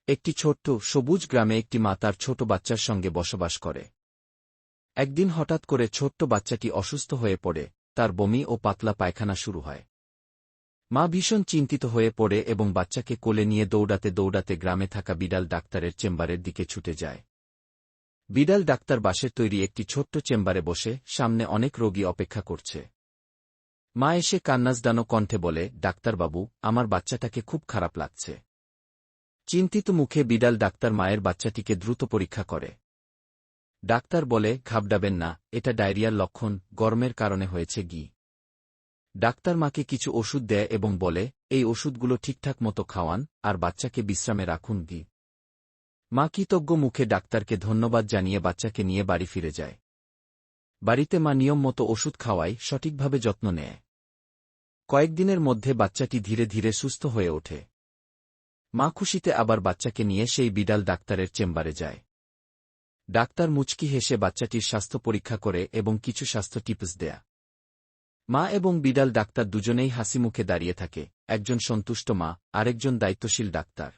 একটি ছোট্ট সবুজ গ্রামে একটি মা তার ছোট বাচ্চার সঙ্গে বসবাস করে। একদিন হঠাৎ করে ছোট্ট বাচ্চাটি অসুস্থ হয়ে পড়ে, তার বমি ও পাতলা পায়খানা শুরু হয়। মা ভীষণ চিন্তিত হয়ে পড়ে এবং বাচ্চাকে কোলে নিয়ে দৌড়াতে দৌড়াতে গ্রামে থাকা বিড়াল ডাক্তারের চেম্বারের দিকে ছুটে যায়। বিড়াল ডাক্তার বাঁশের তৈরি একটি ছোট্ট চেম্বারে বসে, সামনে অনেক রোগী অপেক্ষা করছে। মা এসে কান্নাজড়ানো কণ্ঠে বলে, ডাক্তারবাবু, আমার বাচ্চাটাকে খুব খারাপ লাগছে। চিন্তিত মুখে বিড়াল ডাক্তার মায়ের বাচ্চাটিকে দ্রুত পরীক্ষা করে। ডাক্তার বলে, ঘাবড়াবেন না, এটা ডায়রিয়ার লক্ষণ, গরমের কারণে হয়েছে গি। ডাক্তার মাকে কিছু ওষুধ দেয় এবং বলে, এই ওষুধগুলো ঠিকঠাক মতো খাওয়ান আর বাচ্চাকে বিশ্রামে রাখুন গি। মা কৃতজ্ঞ মুখে ডাক্তারকে ধন্যবাদ জানিয়ে বাচ্চাকে নিয়ে বাড়ি ফিরে যায়। বাড়িতে মা নিয়ম মতো ওষুধ খাওয়ায়, সঠিকভাবে যত্ন নেয়। কয়েকদিনের মধ্যে বাচ্চাটি ধীরে ধীরে সুস্থ হয়ে ওঠে। মা খুশিতে আবার বাচ্চাকে নিয়ে সেই বিড়াল ডাক্তারের চেম্বারে যায়। ডাক্তার মুচকি হেসে বাচ্চাটির স্বাস্থ্য পরীক্ষা করে এবং কিছু স্বাস্থ্য টিপস দেয়া। মা এবং বিড়াল ডাক্তার দুজনেই হাসিমুখে দাঁড়িয়ে থাকে, একজন সন্তুষ্ট মা, আরেকজন দায়িত্বশীল ডাক্তার।